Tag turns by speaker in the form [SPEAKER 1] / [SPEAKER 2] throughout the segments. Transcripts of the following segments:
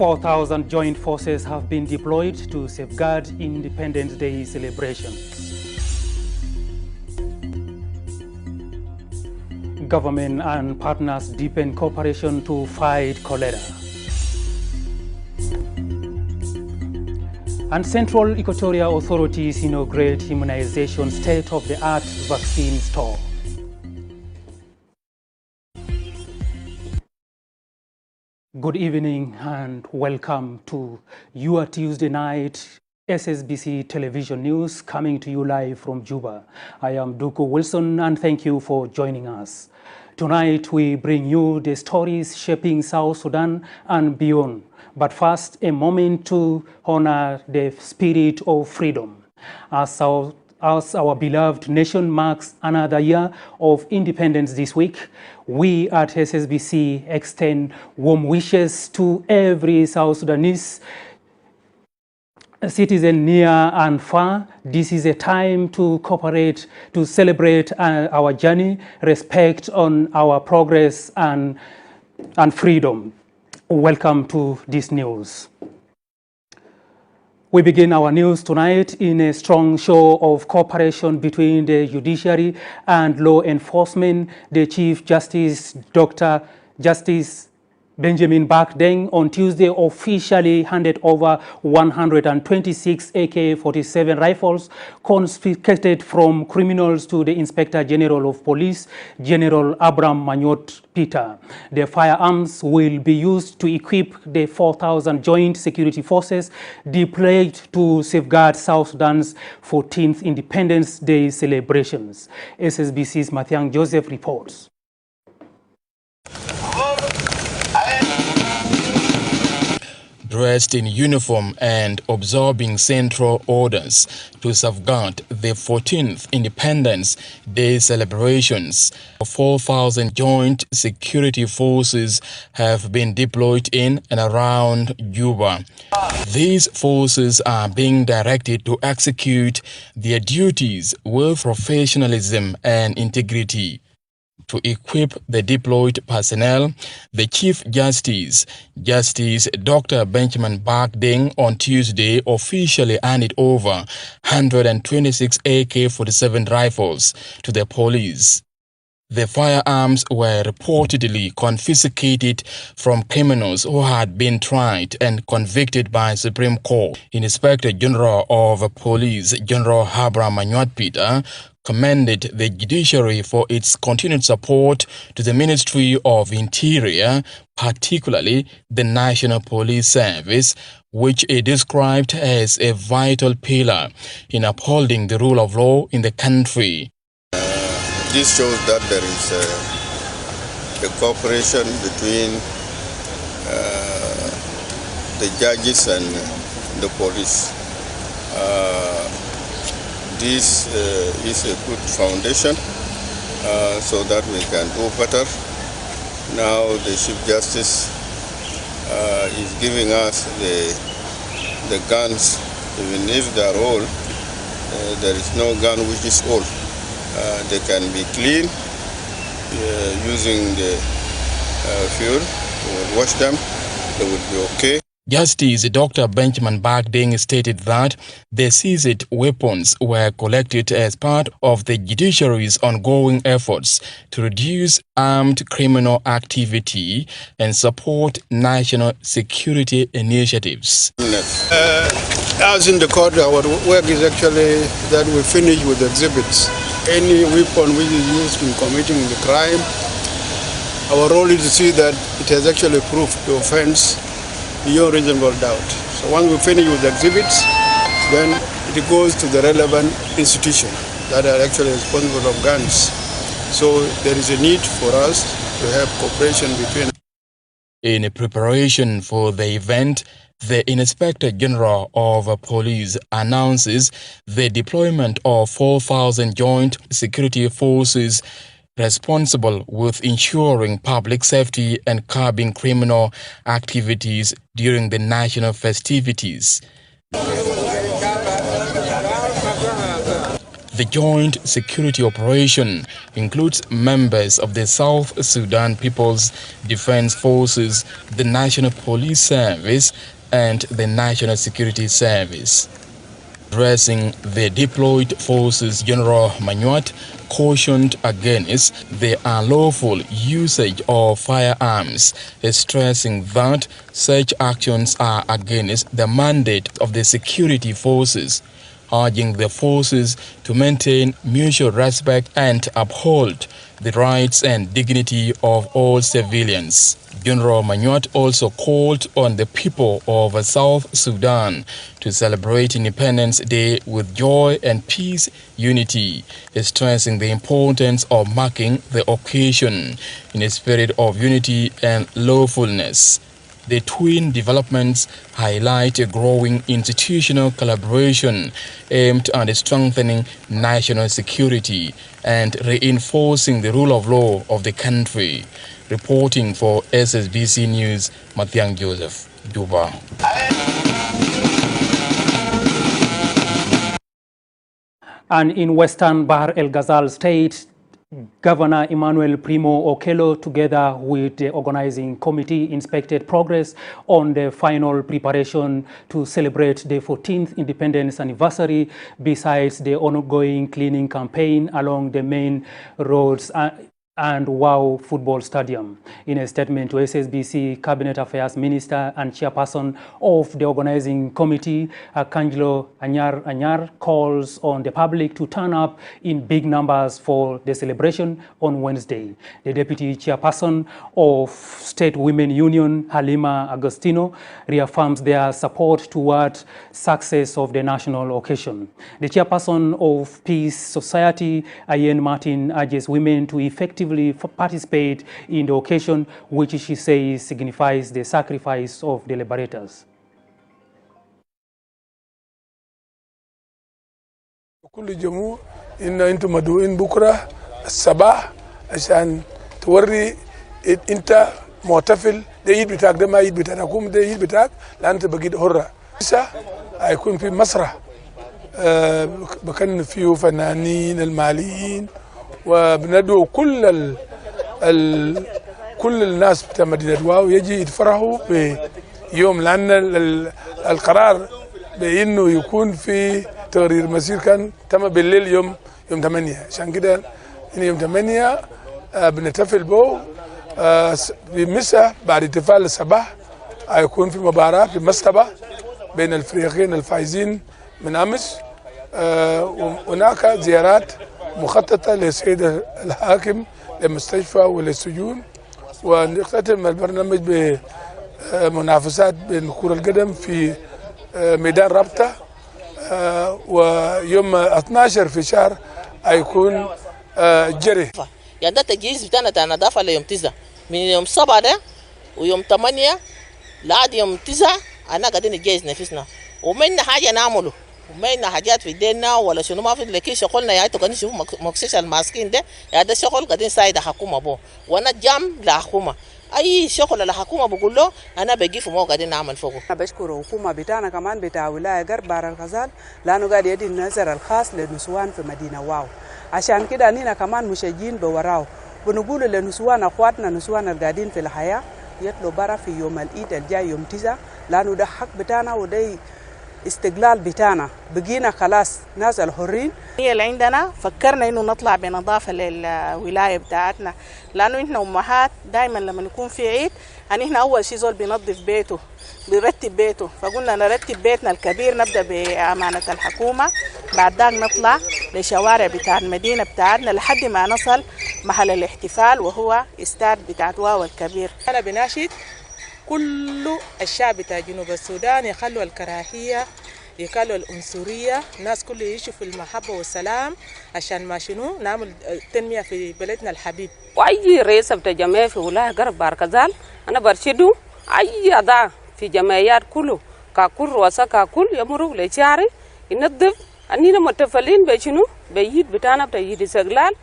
[SPEAKER 1] 4,000 joint forces have been deployed to safeguard Independence Day celebrations. Government and partners deepen cooperation to fight cholera. And Central Equatoria authorities inaugurate immunization state-of-the-art vaccine store. Good evening and welcome to your Tuesday night Ssbc television news, coming to you live from Juba. I am Duku Wilson and thank you for joining us. Tonight we bring you the stories shaping South Sudan and beyond. But first, a moment to honor the spirit of freedom. As our beloved nation marks another year of independence this week, we at Ssbc extend warm wishes to every South Sudanese citizen near and far. This is a time to cooperate, to celebrate our journey, respect on our progress and freedom. Welcome to this news. We begin our news tonight in a strong show of cooperation between the judiciary and law enforcement. The Chief Justice, Dr. Justice Benjamin Bakdeng, on Tuesday officially handed over 126 AK-47 rifles confiscated from criminals to the Inspector General of Police, General Abraham Manyot Peter. The firearms will be used to equip the 4,000 joint security forces deployed to safeguard South Sudan's 14th Independence Day celebrations. Ssbc's Mathiang Joseph reports.
[SPEAKER 2] Dressed in uniform and observing central orders to safeguard the 14th Independence Day celebrations, 4,000 joint security forces have been deployed in and around Juba. These forces are being directed to execute their duties with professionalism and integrity. To equip the deployed personnel, the Chief Justice, Justice Dr. Benjamin Bakdeng, on Tuesday officially handed over 126 AK-47 rifles to the police. The firearms were reportedly confiscated from criminals who had been tried and convicted by Supreme Court. Inspector General of Police, General Abraham Manyot Peter, commended the judiciary for its continued support to the Ministry of Interior, particularly the National Police Service, which he described as a vital pillar in upholding the rule of law in the country.
[SPEAKER 3] This shows that there is a cooperation between the judges and the police. This is a good foundation so that we can do better. Now the Chief Justice is giving us the guns. Even if they are old, there is no gun which is old. They can be clean using the fuel. We will wash them. They will be okay.
[SPEAKER 2] Justice Dr. Benjamin Bakdeng stated that the seized weapons were collected as part of the judiciary's ongoing efforts to reduce armed criminal activity and support national security initiatives.
[SPEAKER 4] As in the court, our work is actually that we finish with the exhibits. Any weapon which is used in committing the crime, our role is to see that it has actually proved the offense beyond reasonable doubt. So once we finish with the exhibits, then it goes to the relevant institution that are actually responsible of guns. So there is a need for us to have cooperation between.
[SPEAKER 2] In preparation for the event, the Inspector General of Police announces the deployment of 4,000 joint security forces responsible with ensuring public safety and curbing criminal activities during the national festivities. The joint security operation includes members of the South Sudan People's Defense Forces, the National Police Service, and the National Security Service. Addressing the deployed forces, General Manuat cautioned against the unlawful usage of firearms, stressing that such actions are against the mandate of the security forces, urging the forces to maintain mutual respect and uphold the rights and dignity of all civilians. General Manuat also called on the people of South Sudan to celebrate Independence Day with joy and peace, unity, stressing the importance of marking the occasion in a spirit of unity and lawfulness. The twin developments highlight a growing institutional collaboration aimed at strengthening national security and reinforcing the rule of law of the country. Reporting for Ssbc News, Mathiang Joseph, Juba.
[SPEAKER 1] And in western Bahr el Ghazal state, Governor Emmanuel Primo Okello, together with the organizing committee, inspected progress on the final preparation to celebrate the 14th independence anniversary, besides the ongoing cleaning campaign along the main roads and WOW Football Stadium. In a statement to Ssbc, Cabinet Affairs Minister and Chairperson of the Organizing Committee, Kanjlo Anyar calls on the public to turn up in big numbers for the celebration on Wednesday. The Deputy Chairperson of State Women Union, Halima Agostino, reaffirms their support toward success of the national occasion. The Chairperson of Peace Society, Ayen Martin, urges women to effectively participate in the occasion, which she says signifies the sacrifice of the liberators.
[SPEAKER 5] كل جموع إن أنتم مدعوين بكرة الصباح عشان توري أنت معتفل ده عيد بتاعك ده ما عيد بتاعك أقوم ده عيد بتاعك لأن أنت بقيت حرة. لسه هيكون في مسرح بكن فيه فنانين الماليين وبندعو كل الناس بتاع مدينة واو يجي يتفرحوا بيوم لأن القرار بأنه يكون في تغيير مسير كان تم بالليل يوم 8 عشان كده يوم 8 بنحتفل به بمساء بعد احتفال الصباح هيكون في مباراة في مصطبة بين الفريقين الفائزين من أمس. هناك زيارات مخططة للسيد الحاكم للمستشفى وللسجون، ونختتم البرنامج بمنافسات بين كرة القدم في ميدان رابطة، ويوم 12 في شهر هيكون جري.
[SPEAKER 6] يعني ده التجهيز بتاعنا بتاع النظافة ليوم 9 من يوم 7 ده ويوم 8 لحد يوم 9 أنا قاعدين نجهز نفسنا ومنا حاجة نعمله ومنا حاجات في ايدينا ولا شنو ما في لكن شغلنا يعني تقدر نشوف مكسيش الماسكين ده يعني ده شغل قاعدين نساعد الحكومة به وانا جام للحكومة اي شغل الحكومة بقول له انا بجي في موقع قاعدين نعمل فوقه.
[SPEAKER 7] انا بشكر الحكومة بتاعنا كمان بتاع ولاية غرب بحر الغزال لانه قاعد يدي النظر الخاص للنسوان في مدينة واو، عشان كده اننا كمان مشجعين بوراو بنقول للنسوان اخواتنا نسوان القاعدين في الحياة يطلعوا برا في يوم العيد الجاي يوم 9 لانه ده حق بتاعنا وده استقلال بتاعنا، بقينا خلاص ناس الحرين.
[SPEAKER 8] هي اللي عندنا فكرنا انه نطلع بنظافه للولايه بتاعتنا لانه احنا امهات دائما لما نكون في عيد يعني احنا اول شيء زول بينظف بيته بيرتب بيته، فقلنا نرتب بيتنا الكبير نبدا بامانه الحكومه، بعد ذاك نطلع لشوارع بتاع المدينه بتاعتنا لحد ما نصل محل الاحتفال وهو استاد بتاع واو الكبير.
[SPEAKER 9] انا بناشد كل الشعب بتاع جنوب السودان يخلوا الكراهية يخلوا العنصرية، الناس كله يعيشوا في المحبة والسلام عشان ما شنو نعمل تنمية في بلدنا الحبيب.
[SPEAKER 10] وأي رئيس بتاع جمعية في ولاية غرب بحر الغزال أنا برشده أي أعضاء في جمعيات كله ككل رؤساء ككل يمروا لشعري ينظف أننا متفلين بشنو بيد بتاعنا بتاع يد استقلال.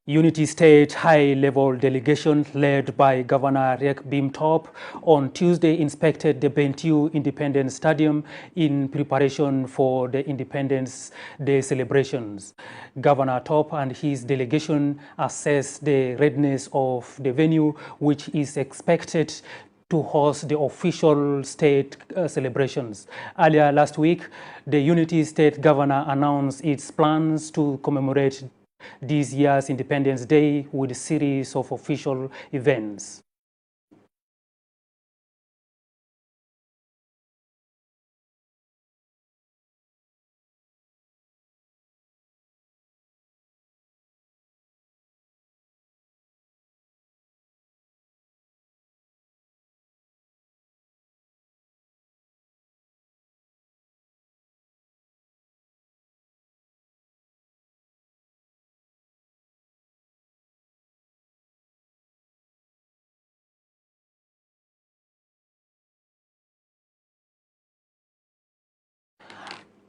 [SPEAKER 1] Unity State high-level delegation led by Governor Riek Bimtop on Tuesday inspected the Bentiu Independence Stadium in preparation for the Independence Day celebrations. Governor Top and his delegation assessed the readiness of the venue, which is expected to host the official state celebrations. Earlier last week, the Unity State governor announced its plans to commemorate this year's Independence Day with a series of official events.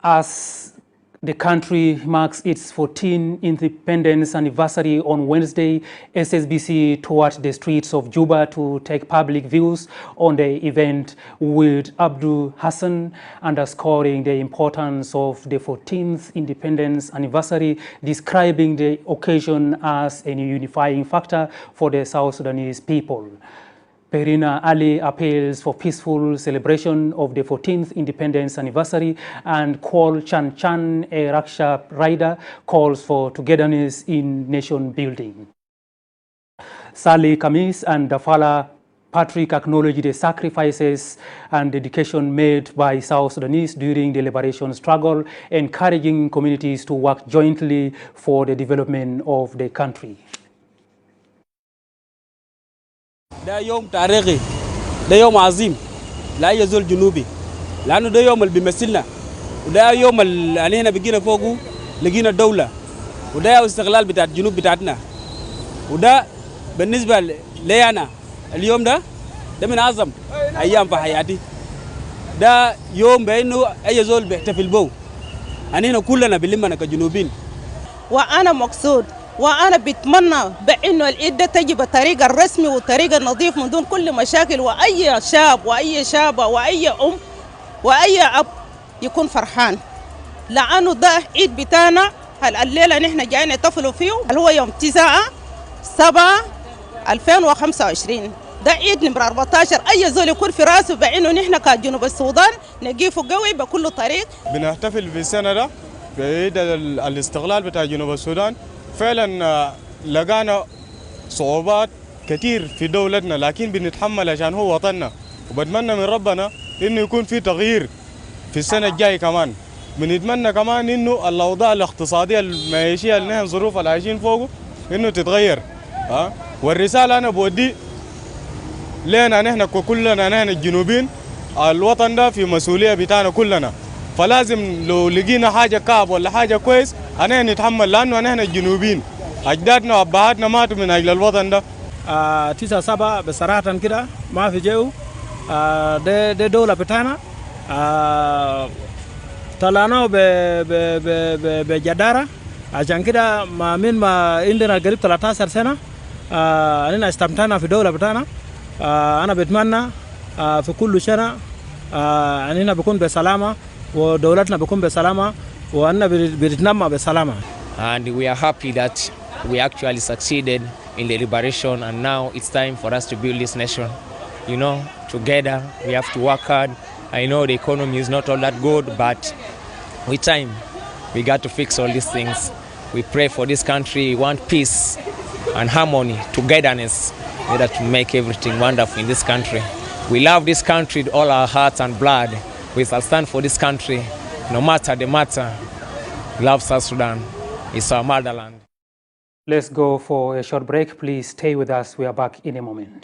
[SPEAKER 1] As the country marks its 14th independence anniversary on Wednesday, Ssbc toured the streets of Juba to take public views on the event, with Abdul Hassan underscoring the importance of the 14th independence anniversary, describing the occasion as a unifying factor for the South Sudanese people. Perina Ali appeals for peaceful celebration of the 14th independence anniversary, and Kwal Chan Chan, a Raksha rider, calls for togetherness in nation building. Sali Kamis and Dafala Patrick acknowledged the sacrifices and dedication made by South Sudanese during the liberation struggle, encouraging communities to work jointly for the development of the country.
[SPEAKER 11] ده يوم تاريخي، ده يوم عظيم لا يزول جنوبي، لأنه ده يوم اللي بيمثلنا، وده يوم اللي علينا بقينا فوقه لقينا الدولة، وده استقلال بتاع الجنوب بتاعتنا، وده بالنسبة لي أنا اليوم ده من أعظم أيام في حياتي. ده يوم بأنه أي زول بيحتفل به، أننا كلنا بنلمنا كجنوبين.
[SPEAKER 12] وأنا مقصود وأنا بتمنى بأنه العيد ده تجي بطريقة الرسمي وطريقة نظيف من دون كل مشاكل، وأي شاب وأي شابة وأي أم وأي أب يكون فرحان، لأنه ده عيد بتاعنا. الليلة نحن جايين نحتفلوا فيه اللي هو يوم 9/7/2025. ده عيد نمرة 14. أي زول يكون في راسه بأنه نحن كجنوب السودان نقيفه قوي بكل طريق.
[SPEAKER 13] بنحتفل في السنة ده بعيد الاستقلال بتاع جنوب السودان. فعلا لقانا صعوبات كتير في دولتنا، لكن بنتحمل عشان هو وطننا، وبتمنى من ربنا انه يكون في تغيير في السنة الجاي. كمان بنتمنى كمان انه الاوضاع الاقتصادية المعيشية اللي نحن ظروف اللي عايشين فوقه انه تتغير. والرسالة انا بودي لنا نحن كلنا، نحن الجنوبين، الوطن ده في مسؤولية بتاعنا كلنا، فلازم لو لقينا حاجة كعب ولا حاجة كويس أنا نتحمل، لأنه نحن الجنوبين أجدادنا وأبهاتنا ماتوا من أجل الوطن ده.
[SPEAKER 11] 9/7 بصراحة كده ما في جو. ده دولة بتاعنا، طلعنا بجدارة، عشان كده ما عندنا قريب 13 سنة أننا استمتعنا في دولة بتاعنا. أنا بتمنى في كل سنة أننا بكون بسلامة ودولتنا بكون بسلامة وأننا بنتنمى بسلامة.
[SPEAKER 14] And we are happy that we actually succeeded in the liberation, and now it's time for us to build this nation. You know, together we have to work hard. I know the economy is not all that good, but with time we got to fix all these things. We pray for this country. We want peace and harmony, togetherness, in order to make everything wonderful in this country. We love this country with all our hearts and blood. We shall stand for this country, no matter the matter. Love South Sudan. It's our motherland.
[SPEAKER 1] Let's go for a short break. Please stay with us. We are back in a moment.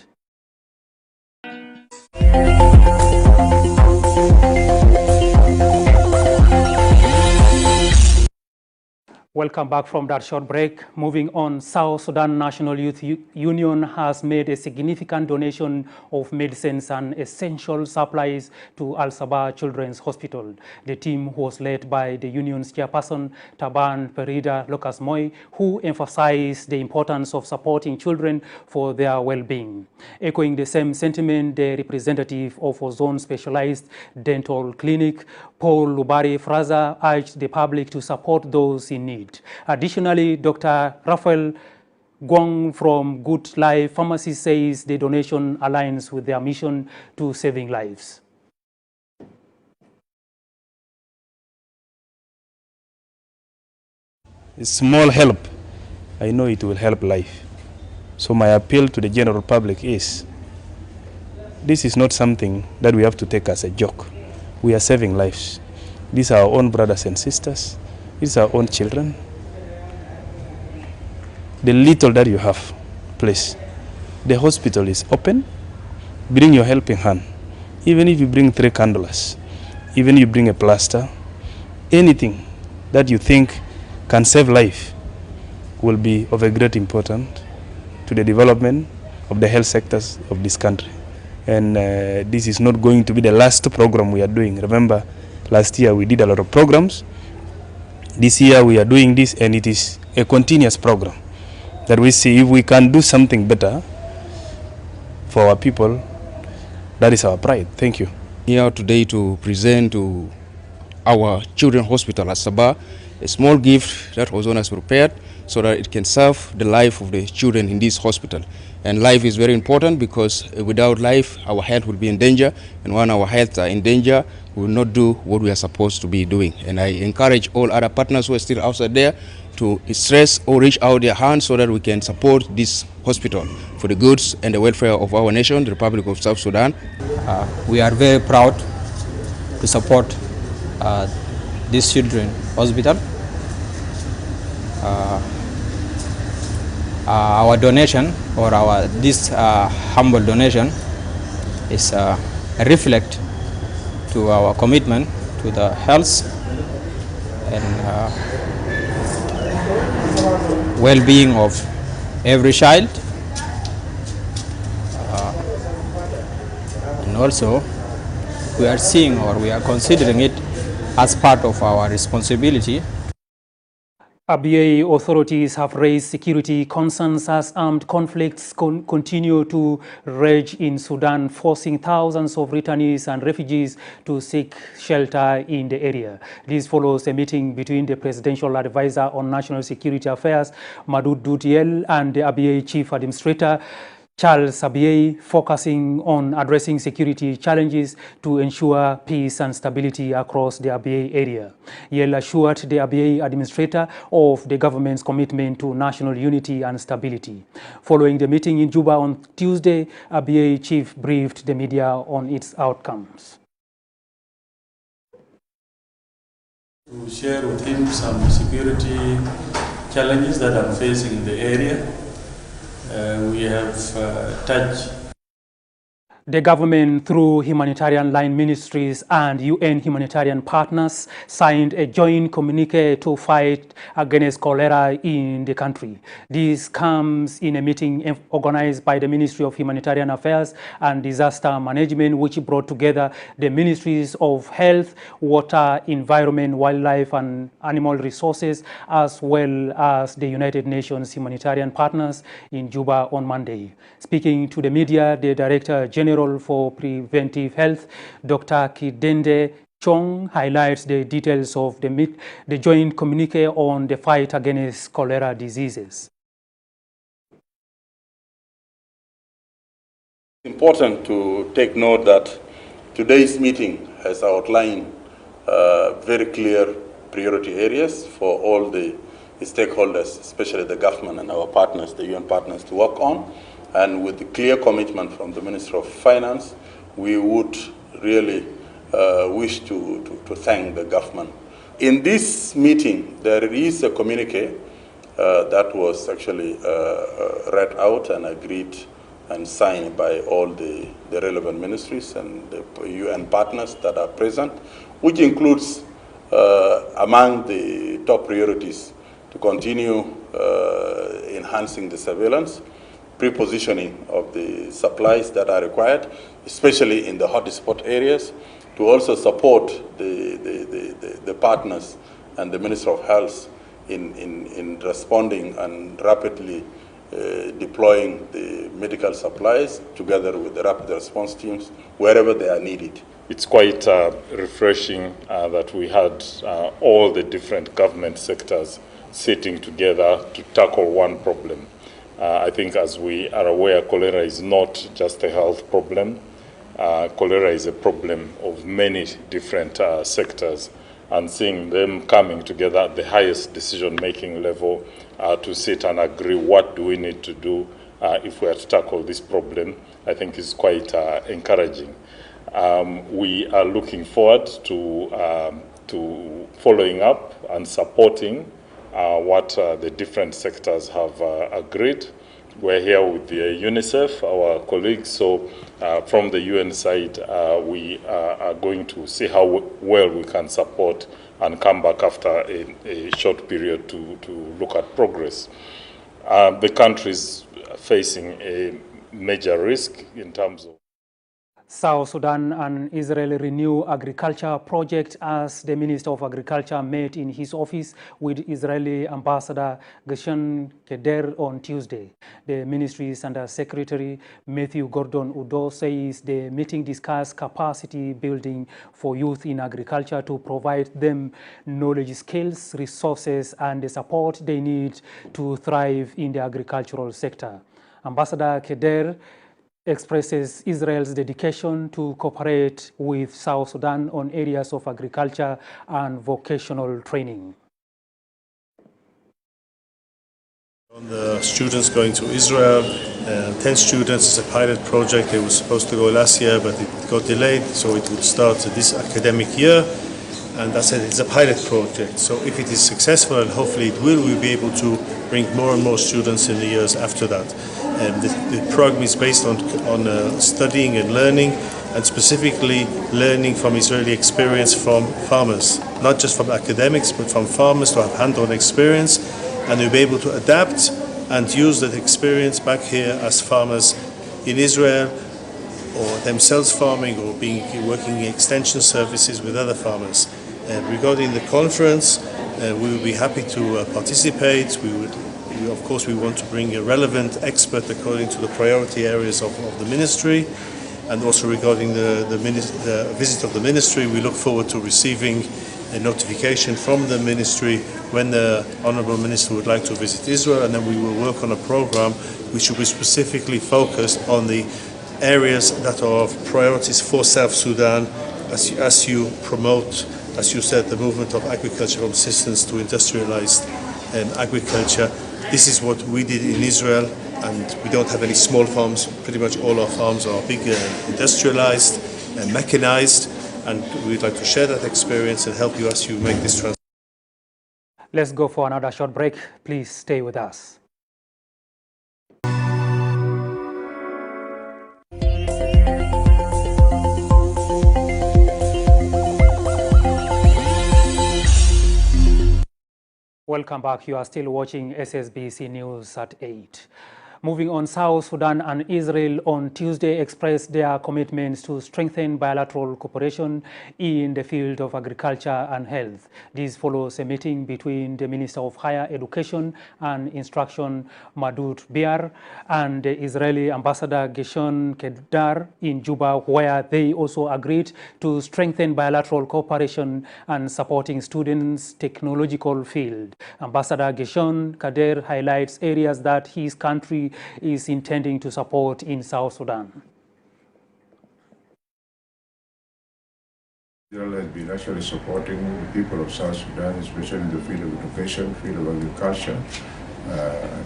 [SPEAKER 1] Welcome back from that short break. Moving on, South Sudan National Youth Union has made a significant donation of medicines and essential supplies to Al-Sabah Children's Hospital. The team was led by the union's chairperson, Taban Perida Lucas Moy, who emphasized the importance of supporting children for their well-being. Echoing the same sentiment, the representative of Ozone Specialized Dental Clinic, Paul Lubari Fraza, urged the public to support those in need. Additionally, Dr. Raphael Guang from Good Life Pharmacy says the donation aligns with their mission to saving lives.
[SPEAKER 15] A small help, I know it will help life. So my appeal to the general public is, this is not something that we have to take as a joke. We are saving lives. These are our own brothers and sisters. These are our own children. The little that you have, please. The hospital is open. Bring your helping hand. Even if you bring 3 candles, even if you bring a plaster, anything that you think can save life will be of a great importance to the development of the health sectors of this country. And this is not going to be the last program we are doing. Remember, last year we did a lot of programs. This year we are doing this, and it is a continuous program that we see if we can do something better for our people. That is our pride. Thank you.
[SPEAKER 16] Here today to present to our children's hospital at Ssbc a small gift that Ozone has prepared so that it can serve the life of the children in this hospital. And life is very important, because without life, our health will be in danger. And when our health are in danger, we will not do what we are supposed to be doing. And I encourage all other partners who are still outside there to stress or reach out their hands so that we can support this hospital for the goods and the welfare of our nation, the Republic of South Sudan.
[SPEAKER 17] We are very proud to support this children's hospital. Our donation, or this humble donation, is a reflect to our commitment to the health and well-being of every child, and also we are seeing, or we are considering it as part of our responsibility.
[SPEAKER 1] ABA authorities have raised security concerns as armed conflicts continue to rage in Sudan, forcing thousands of returnees and refugees to seek shelter in the area. This follows a meeting between the Presidential Advisor on National Security Affairs, Madud Dutiel, and the ABA Chief Administrator, Charles Abiy, focusing on addressing security challenges to ensure peace and stability across the Abiy area. Yell assured the Abiy administrator of the government's commitment to national unity and stability. Following the meeting in Juba on Tuesday, Abiy chief briefed the media on its outcomes.
[SPEAKER 18] To share with him some security challenges that I'm facing in the area. We have touched.
[SPEAKER 1] The government, through humanitarian line ministries and UN humanitarian partners, signed a joint communique to fight against cholera in the country. This comes in a meeting organized by the Ministry of Humanitarian Affairs and Disaster Management, which brought together the Ministries of Health, Water, Environment, Wildlife and Animal Resources, as well as the United Nations humanitarian partners in Juba on Monday. Speaking to the media, the Director General for Preventive Health, Dr. Kidende Chong, highlights the details of the joint communique on the fight against cholera diseases.
[SPEAKER 19] It's important to take note that today's meeting has outlined very clear priority areas for all the stakeholders, especially the government and our partners, the UN partners, to work on. And with the clear commitment from the Minister of Finance, we would really wish to thank the government. In this meeting, there is a communique that was actually read out and agreed and signed by all the relevant ministries and the UN partners that are present, which includes among the top priorities to continue enhancing the surveillance, pre-positioning of the supplies that are required, especially in the hotspot areas, to also support the partners and the Minister of Health in responding and rapidly deploying the medical supplies together with the rapid response teams wherever they are needed.
[SPEAKER 20] It's quite refreshing that we had all the different government sectors sitting together to tackle one problem. I think, as we are aware, cholera is not just a health problem. Cholera is a problem of many different sectors, and seeing them coming together at the highest decision-making level to sit and agree what do we need to do if we are to tackle this problem, I think is quite encouraging. We are looking forward to following up and supporting what the different sectors have agreed. We're here with the UNICEF, our colleagues, so from the UN side, we are going to see how well we can support and come back after a short period to look at progress. The country is facing a major risk in terms of
[SPEAKER 1] South Sudan and Israel renew agriculture project as the Minister of Agriculture met in his office with Israeli Ambassador Gershon Keder on Tuesday. The ministry's Under Secretary Matthew Gordon Udo says the meeting discussed capacity building for youth in agriculture to provide them knowledge, skills, resources, and the support they need to thrive in the agricultural sector. Ambassador Keder expresses Israel's dedication to cooperate with South Sudan on areas of agriculture and vocational training.
[SPEAKER 21] On the students going to Israel, 10 students is a pilot project. They were supposed to go last year, but it got delayed, so it would start this academic year. And that's it, it's a pilot project. So if it is successful, and hopefully it will, we'll be able to bring more and more students in the years after that. The program is based on studying and learning, and specifically learning from Israeli experience from farmers, not just from academics, but from farmers to have hand-on experience, and they'll be able to adapt and use that experience back here as farmers in Israel, or themselves farming, or working in extension services with other farmers. Regarding the conference, we will be happy to participate. Of course, we want to bring a relevant expert according to the priority areas of the ministry. And also regarding the visit of the ministry, we look forward to receiving a notification from the ministry when the Honourable Minister would like to visit Israel, and then we will work on a program which will be specifically focused on the areas that are of priorities for South Sudan as you promote, as you said, the movement of agricultural subsistence to industrialized agriculture. This is what we did in Israel, and we don't have any small farms. Pretty much all our farms are big, industrialized and mechanized, and we'd like to share that experience and help you as you make this transition.
[SPEAKER 1] Let's go for another short break. Please stay with us. Welcome back. You are still watching Ssbc News at 8. Moving on, South Sudan and Israel on Tuesday expressed their commitments to strengthen bilateral cooperation in the field of agriculture and health. This follows a meeting between the Minister of Higher Education and Instruction, Madud Biar, and the Israeli Ambassador Gershon Kedar in Juba, where they also agreed to strengthen bilateral cooperation and supporting students' technological field. Ambassador Gershon Kader highlights areas that his country is intending to support in South Sudan.
[SPEAKER 22] Israel has been actually supporting the people of South Sudan, especially in the field of education, field of agriculture,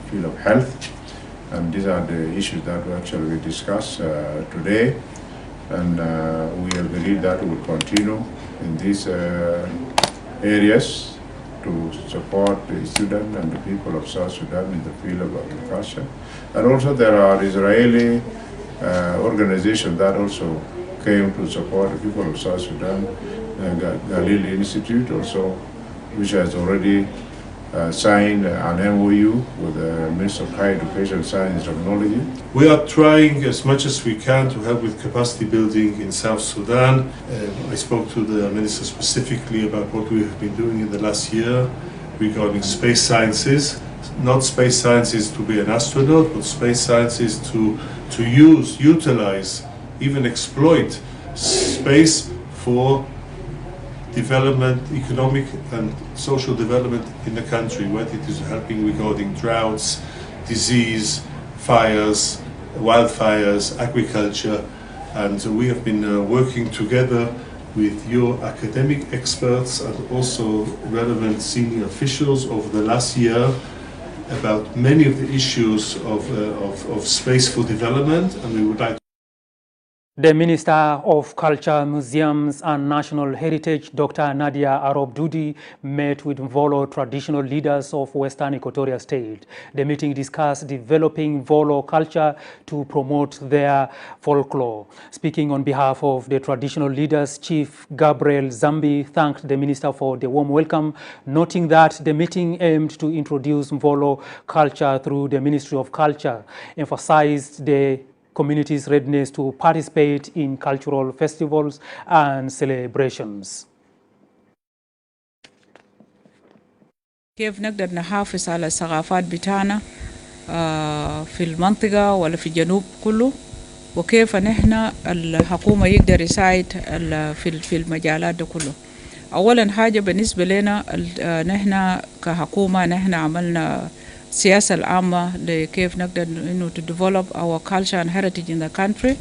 [SPEAKER 22] field of health. And these are the issues that we actually discuss today. And we agreed that we will continue in these areas to support the students and the people of South Sudan in the field of agriculture. And also there are Israeli organizations that also came to support the people of South Sudan, Galil Institute also, which has already signed an MOU with the Minister of Higher Education, Science and Technology.
[SPEAKER 21] We are trying as much as we can to help with capacity building in South Sudan. I spoke to the Minister specifically about what we have been doing in the last year regarding space sciences. Not space sciences to be an astronaut, but space sciences to utilize, even exploit space for development, economic and social development in the country, whether it is helping regarding droughts, disease, fires, wildfires, agriculture. And we have been working together with your academic experts and also relevant senior officials over the last year about many of the issues of space for development, and we would like
[SPEAKER 1] The Minister of Culture, Museums and National Heritage, Dr. Nadia Arobdudi, met with Mvolo traditional leaders of Western Equatoria State. The meeting discussed developing Mvolo culture to promote their folklore. Speaking on behalf of the traditional leaders, Chief Gabriel Zambi thanked the Minister for the warm welcome, noting that the meeting aimed to introduce Mvolo culture through the Ministry of Culture, emphasized the community's readiness to participate in cultural festivals and celebrations.
[SPEAKER 3] كيف نقدر نحافظ على الثقافات بتاعنا في المنطقة ولا في الجنوب كله، وكيف نحن الحكومة يقدر يساعد في المجالات ده كله. أولا حاجة بالنسبة لنا نحن كحكومة نحن عملنا السياسة العامة لكيف نقدر إنه to develop our culture and heritage in the country.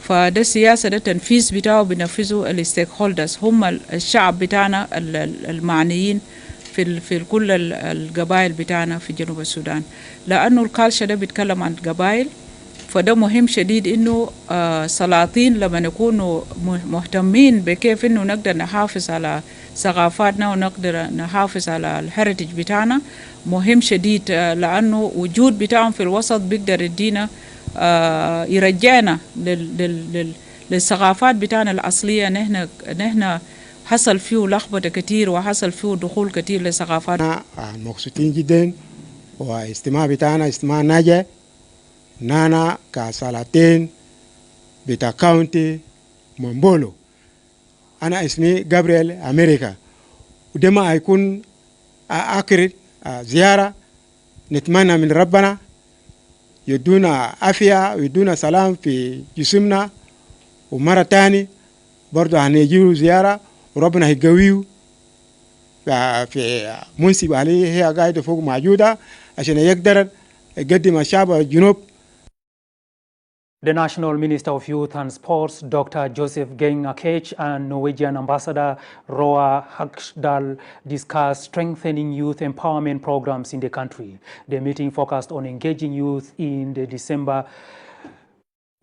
[SPEAKER 3] فده السياسة ده تنفيذ بتاعه بنفذه الستيك هولدرز، هم الشعب بتاعنا المعنيين في كل القبائل بتاعنا في جنوب السودان، لأنه الكالتشر ده بيتكلم عن القبائل. فده مهم شديد إنه سلاطين لما نكونوا مهتمين بكيف إنه نقدر نحافظ على ثقافاتنا ونقدر نحافظ على الهيريتج بتاعنا، مهم شديد لأنه وجود بتاعهم في الوسط بيقدر يدينا يرجعنا للثقافات بتاعنا الأصلية. نحن حصل فيه لخبطة كتير وحصل فيه دخول كتير لثقافات.
[SPEAKER 4] مبسوطين جدا، واستماع بتاعنا استماع ناجح. نانا كسالتين بتاع كاونتي مونبولو. أنا اسمي جابرييل أمريكا، ودما هيكون آخر زيارة. نتمنى من ربنا يدونا عافية ويدونا سلام في جسمنا، ومرة تاني برضو هنيجيو زيارة وربنا هيقويه في منصب عليه هي قاعدة فوق موجودة عشان يقدر يقدم الشعب الجنوب.
[SPEAKER 1] The National Minister of Youth and Sports, Dr. Joseph Geng Akech, and Norwegian Ambassador Roa Hakdal discussed strengthening youth empowerment programs in the country. The meeting focused on engaging youth in the December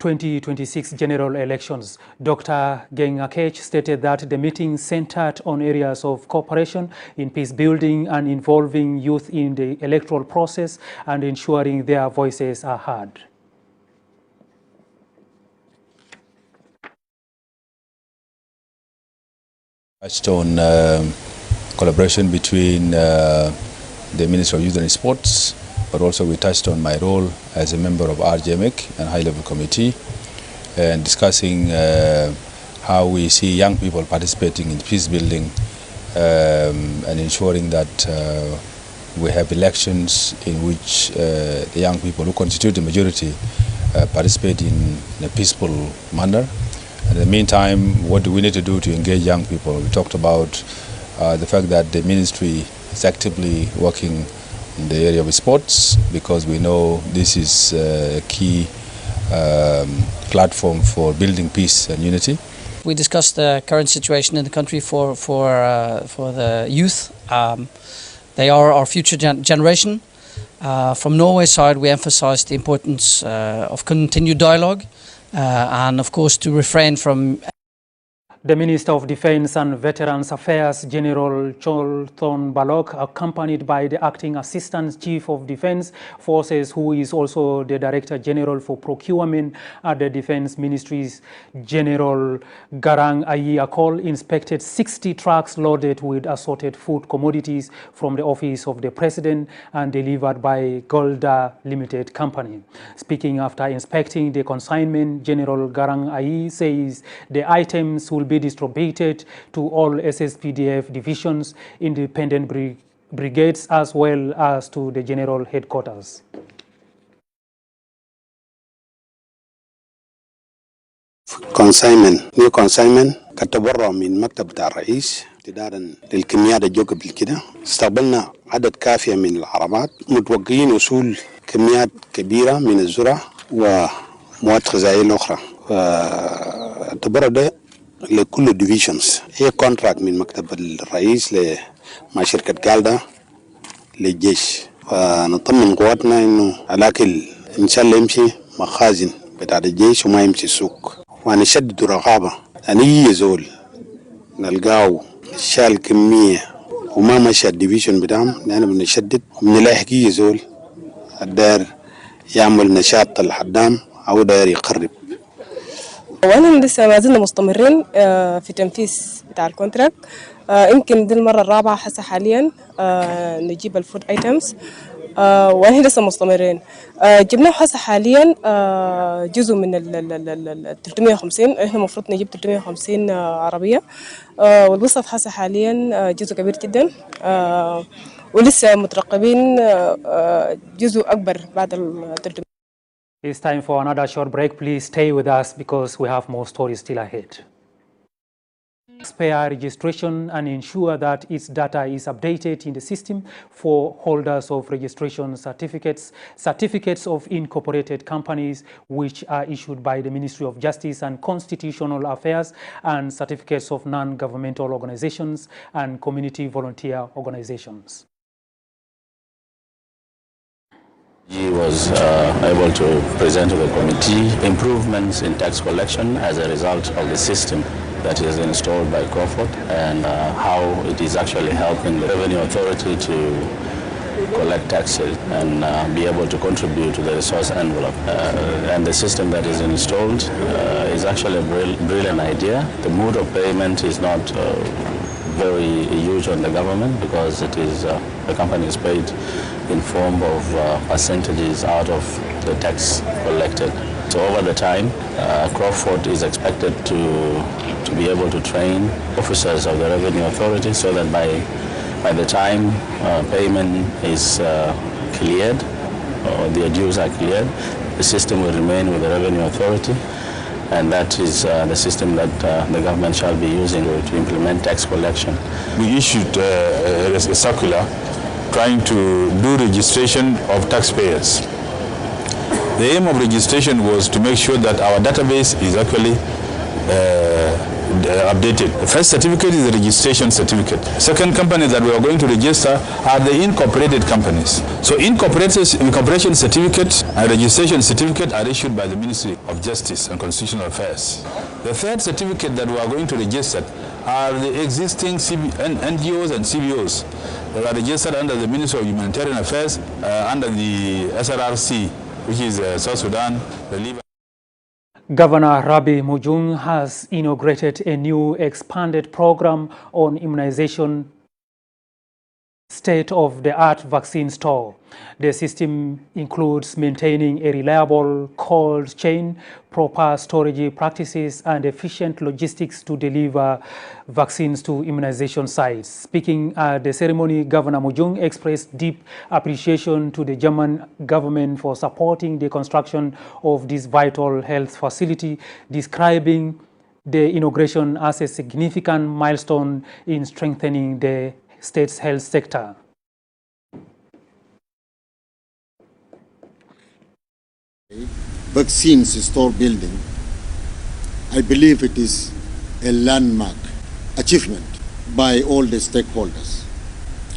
[SPEAKER 1] 2026 general elections. Dr. Geng Akech stated that the meeting centered on areas of cooperation in peace building and involving youth in the electoral process and ensuring their voices are heard.
[SPEAKER 23] Touched on collaboration between the Ministry of Youth and Sports, but also we touched on my role as a member of RGMEC and high-level committee, and discussing how we see young people participating in peace building and ensuring that we have elections in which the young people who constitute the majority participate in a peaceful manner. In the meantime, what do we need to do to engage young people? We talked about the fact that the ministry is actively working in the area of sports, because we know this is a key platform for building peace and unity.
[SPEAKER 24] We discussed the current situation in the country for the youth. They are our future generation. From Norway's side, we emphasized the importance of continued dialogue. And of course to refrain from.
[SPEAKER 1] The Minister of Defense and Veterans Affairs, General Cholthon Balok, accompanied by the Acting Assistant Chief of Defense Forces, who is also the Director General for Procurement at the Defense Ministries, General Garang Ayi Akol, inspected 60 trucks loaded with assorted food commodities from the office of the President and delivered by Golda Limited Company. Speaking after inspecting the consignment, General Garang Ayi says the items will be distributed to all SSPDF divisions, independent brigades, as well as to the general headquarters.
[SPEAKER 2] New consignment كتبرع من مكتب الرئيس امتدادا للكميات الجوك قبل كده. استقبلنا عدد كافية من العربات متوقعين وصول كميات كبيرة من الذرة ومواد غذائية الأخرى. التبرع ده لكل الديفيشنز، هي كونتراكت من مكتب الرئيس مع شركة جالدا للجيش، فنطمن قواتنا انه الاكل ان شاء الله يمشي مخازن بتاع الجيش وما يمشي السوق، ونشدد الرقابه ان يزول نلقاه شال كميه وما مشى الديفيشن بتاعهم، نحن بنشدد وبنلاحق يزول الداير يعمل نشاط الحدام او داير يقرب.
[SPEAKER 5] وانا لسه ما زلنا مستمرين في تنفيذ بتاع الكونتراكت. يمكن دي المره الرابعه حتى حاليا نجيب الفود ايتمز، واحنا لسه مستمرين. جبنا حتى حاليا جزء من ال 350، احنا المفروض نجيب 350 عربيه، والوسط حتى حاليا جزء كبير جدا، ولسه مترقبين جزء اكبر بعد ال 300.
[SPEAKER 1] It's time for another short break. Please stay with us because we have more stories still ahead. Taxpayer registration and ensure that its data is updated in the system for holders of registration certificates of incorporated companies which are issued by the Ministry of Justice and Constitutional Affairs, and certificates of non-governmental organizations and community volunteer organizations.
[SPEAKER 6] He was able to present to the committee improvements in tax collection as a result of the system that is installed by Crawford, and how it is actually helping the Revenue Authority to collect taxes and be able to contribute to the resource envelope. And the system that is installed is actually a brilliant idea. The mode of payment is not very huge on the government because it is the company is paid in form of percentages out of the tax collected. So over the time, Crawford is expected to be able to train officers of the Revenue Authority so that by the time payment is cleared, or the dues are cleared, the system will remain with the Revenue Authority, and that is the system that the government shall be using to implement tax collection.
[SPEAKER 7] We issued a circular trying to do registration of taxpayers. The aim of registration was to make sure that our database is actually updated. The first certificate is the registration certificate. Second company that we are going to register are the incorporated companies. So incorporation certificate and registration certificate are issued by the Ministry of Justice and Constitutional Affairs. The third certificate that we are going to register are the existing NGOs and CBOs that are registered under the Ministry of Humanitarian Affairs, under the SRRC, which is South Sudan, Relief.
[SPEAKER 1] Governor Rabi Mujung has inaugurated a new expanded program on immunization state-of-the-art vaccine store. The system includes maintaining a reliable cold chain, proper storage practices, and efficient logistics to deliver vaccines to immunization sites. Speaking at the ceremony, Governor Mujung expressed deep appreciation to the German government for supporting the construction of this vital health facility, describing the inauguration as a significant milestone in strengthening the state's health sector.
[SPEAKER 25] Vaccines store building, I believe it is a landmark achievement by all the stakeholders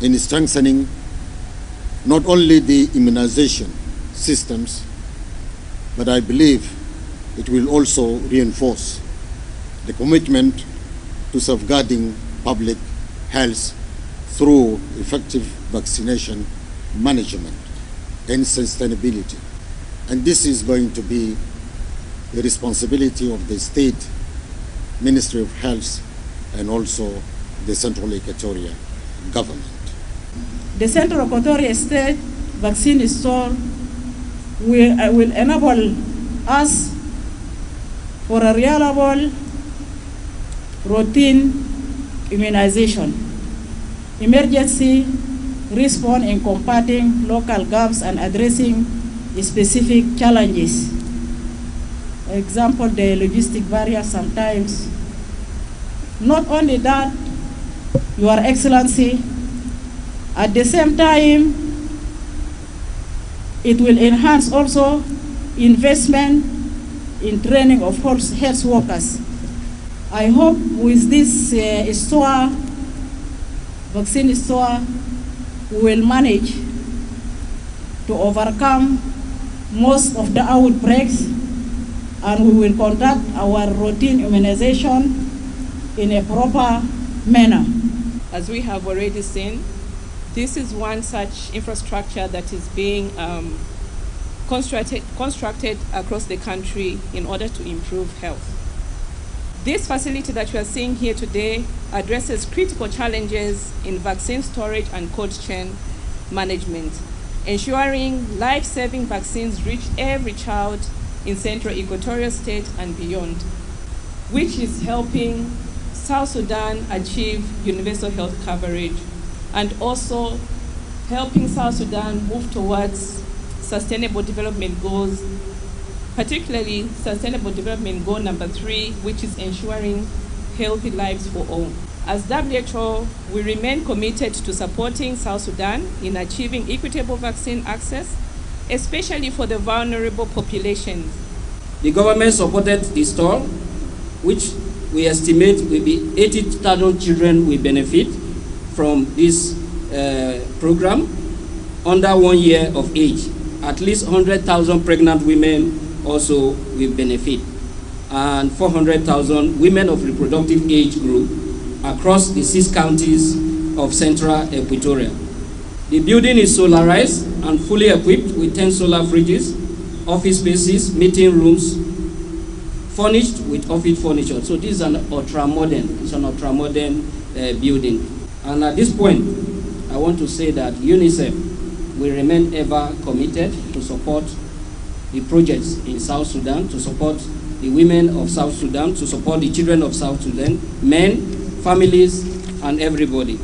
[SPEAKER 25] in strengthening not only the immunization systems, but I believe it will also reinforce the commitment to safeguarding public health through effective vaccination management and sustainability. And this is going to be the responsibility of the State Ministry of Health and also the Central Equatoria government.
[SPEAKER 8] The Central Equatoria State Vaccine Store will enable us for a reliable routine immunization, emergency response in combating local gaps and addressing specific challenges. Example, the logistic barrier sometimes. Not only that, Your Excellency, at the same time, it will enhance also investment in training of health workers. I hope with this vaccine store, we will manage to overcome most of the outbreaks, and we will conduct our routine immunization in a proper manner.
[SPEAKER 9] As we have already seen, this is one such infrastructure that is being constructed across the country in order to improve health. This facility that you are seeing here today addresses critical challenges in vaccine storage and cold chain management, ensuring life-saving vaccines reach every child in Central Equatorial State and beyond, which is helping South Sudan achieve universal health coverage and also helping South Sudan move towards sustainable development goals, particularly Sustainable Development Goal number 3, which is ensuring healthy lives for all. As WHO, we remain committed to supporting South Sudan in achieving equitable vaccine access, especially for the vulnerable populations.
[SPEAKER 10] The government supported the store, which we estimate will be 80,000 children will benefit from this program under 1 year of age. At least 100,000 pregnant women also will benefit, and 400,000 women of reproductive age group across the 6 counties of Central Equatoria. The building is solarized and fully equipped with 10 solar fridges, office spaces, meeting rooms, furnished with office furniture. So this is an ultra-modern, building. And at this point, I want to say that UNICEF will remain ever committed to support the projects in South Sudan, to support the women of South Sudan, to support the children of South Sudan, men, families, and everybody.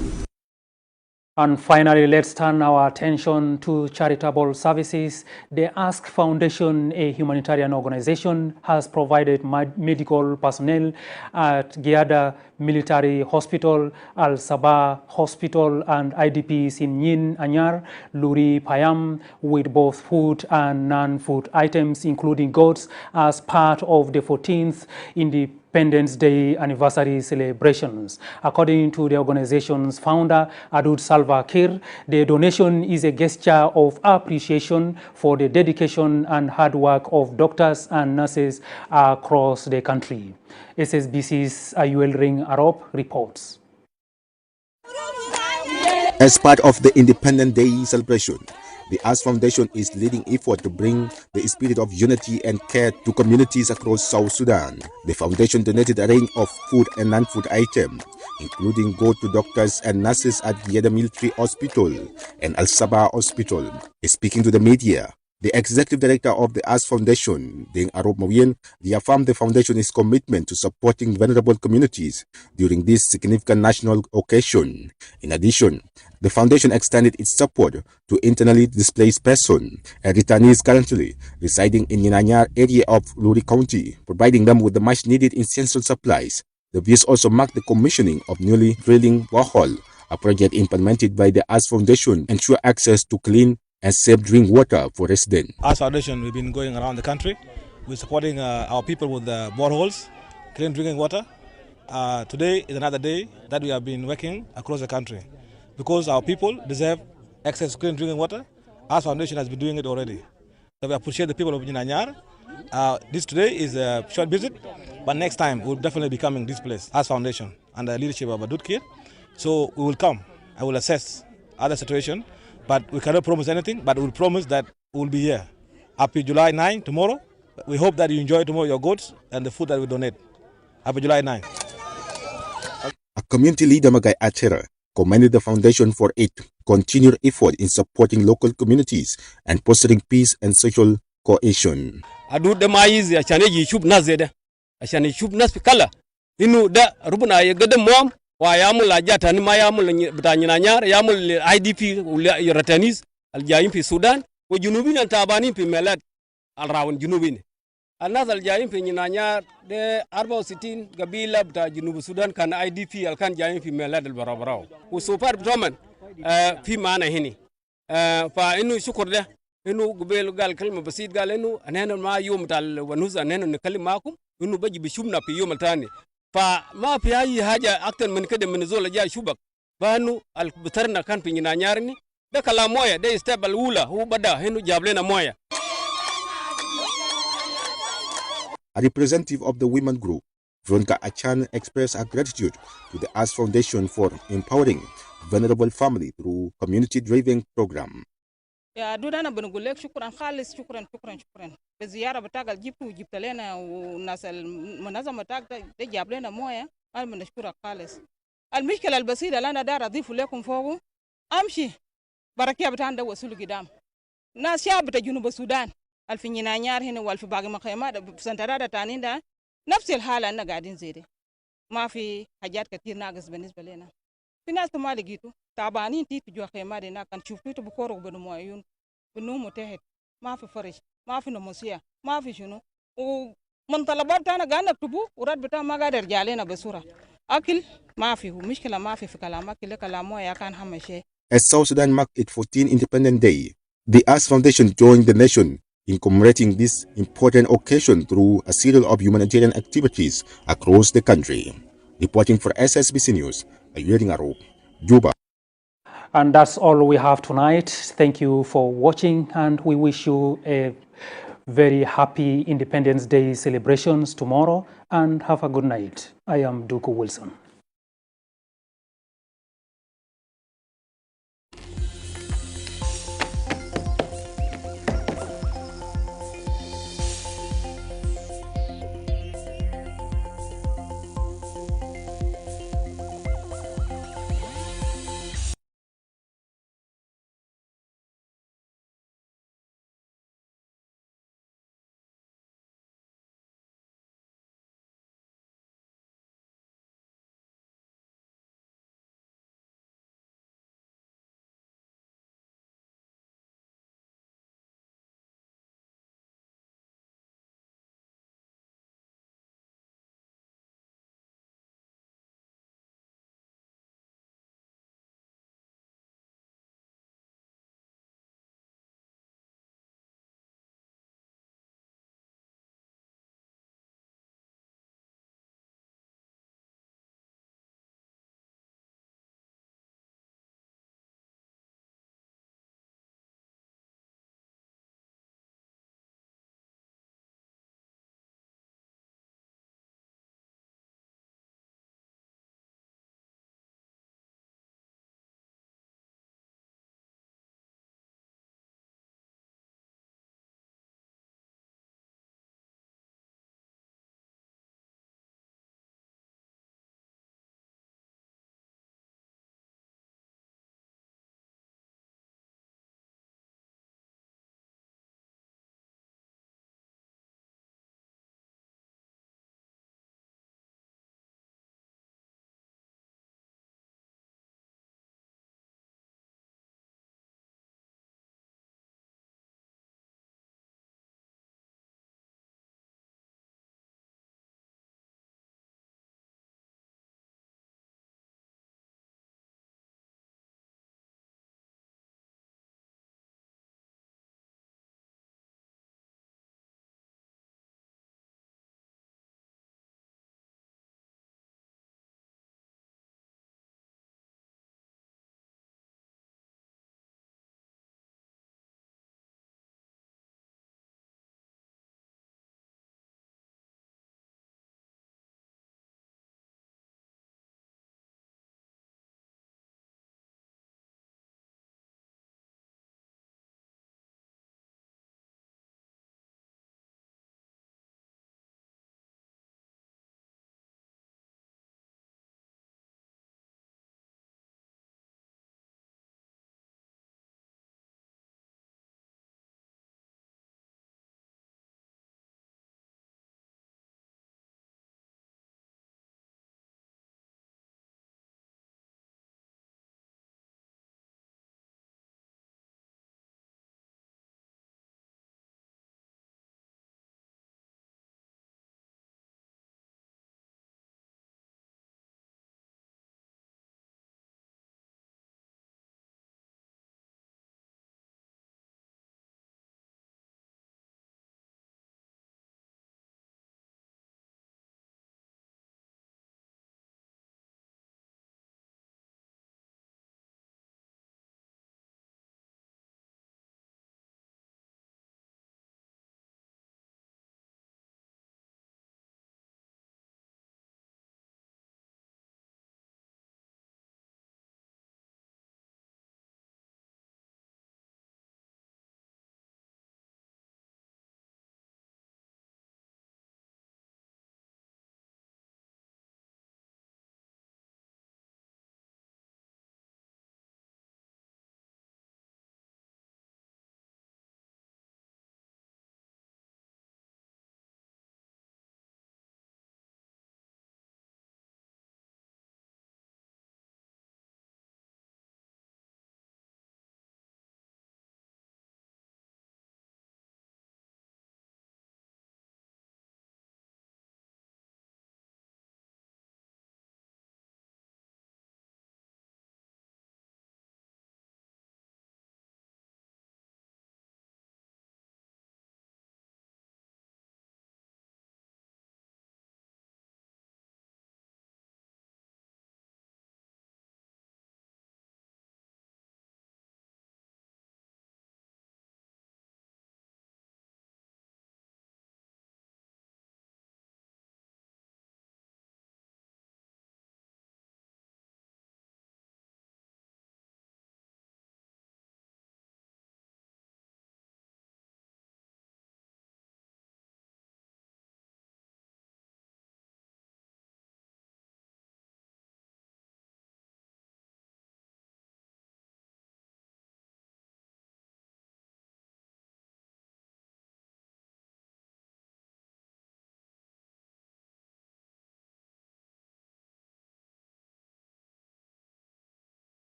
[SPEAKER 1] And finally, let's turn our attention to charitable services. The Ask Foundation, a humanitarian organization, has provided medical personnel at Giada Military Hospital, Al-Sabah Hospital, and IDPs in Yin Anyar, Luri Payam, with both food and non-food items, including goats, as part of the 14th Independence Day anniversary celebrations. According to the organization's founder, Adud Salva Kiir, the donation is a gesture of appreciation for the dedication and hard work of doctors and nurses across the country. Ssbc's Ayuel Ring Arop reports.
[SPEAKER 12] As part of the Independence Day celebration, the Ask Foundation is leading effort to bring the spirit of unity and care to communities across South Sudan. The foundation donated a range of food and non-food items, including goat to doctors and nurses at Giada Military Hospital and Al-Sabah Hospital. Speaking to the media, the executive director of the Ask Foundation, Deng Arop Mawien, reaffirmed the foundation's commitment to supporting vulnerable communities during this significant national occasion. In addition, the foundation extended its support to internally displaced persons and returnees currently residing in Yinanyar area of Luri County, providing them with the much-needed essential supplies. The visit also marked the commissioning of newly drilling borehole, a project implemented by the Ask Foundation to ensure access to clean and safe drinking water for residents.
[SPEAKER 13] As Foundation, we've been going around the country. We're supporting our people with boreholes, clean drinking water. Today is another day that we have been working across the country because our people deserve access to clean drinking water. Our Foundation has been doing it already. So we appreciate the people of Jinanyar. This today is a short visit But next time, we'll definitely be coming this place as foundation under the leadership of Adut Kir. So we will come. I will assess other situation, but we cannot promise anything, but we'll promise that we'll be here. Happy July 9 tomorrow. We hope that you enjoy tomorrow your goods and the food that we donate. Happy July 9.
[SPEAKER 12] A community leader, Magai Achera, commended the foundation for its continued effort in supporting local communities and fostering peace and social cohesion.
[SPEAKER 11] Adu da maize ashane yi shub nas zeda ashane shub nas kala inu da rubuna ya gadan mom wa yamul ajata ni ma yamul bitanyina nyar yamul IDP ratanis aljayin fi Sudan wa junubin tabanin fi melat alrawun junubin الناس الجايين في نينانيا ده 64 قبيلة بتاع جنوب السودان كان IDP الكان جايين في ميلاد البرابراو وسوبر بتومن في معنا هني فإنه شكر ده إنه قبيل قال كلمة بسيط قال إنه أنا ما يوم بتاع ونوز أنا نتكلم معكم إنه بجي بشوفنا في يوم الثاني فما في أي حاجة أكتر من كده من زول جاي شوبك فإنه البترنا كان في نينانيا ده كلام موية ده استقبل الأولى هو بدأ إنه جاب لنا موية.
[SPEAKER 12] A representative of the women group, Veronica Achan, expressed her gratitude to the AS Foundation for empowering vulnerable families through community-driven program.
[SPEAKER 8] يا دودانا بنقول لك شكرا خالص شكرا بالزياره بتاعك جبتوا وجبت لنا والناس المنظمه بتاعك ده جاب لنا مويه انا بنشكرك خالص. المشكله البسيطه اللي انا داير اضيف لكم فوقه امشي بركيه بتاعنا ده وصلوا قدام ناس شعب بتاع جنوب السودان الفي نينانيار هنا والفي باقي مخيمات بسنترات تانين ده نفس الحاله اننا قاعدين زي دي ما في حاجات كثير ناقص بالنسبه لنا. في ناس ما لقيتوا تعبانين تيجي جوا خيمات هناك كان شفتوا بكوروا بنمو عيون بنوم متحد ما في فرش ما في نموسيه ما في شنو ومن طلبات انا قاعد نكتبوا ورد بتاع ما قادر يرجع لنا بسرعه اكل ما في ومشكله ما في كلامك اللي كلامه يا كان هم شيء.
[SPEAKER 12] As South Sudan marked its 14th Independence Day, the AS Foundation joined the nation in commemorating this important occasion through a series of humanitarian activities across the country. Reporting for Ssbc News, Ayuering Arop, Juba.
[SPEAKER 1] And that's all we have tonight. Thank you for watching, and we wish you a very happy Independence Day celebrations tomorrow, and have a good night. I am Duku Wilson.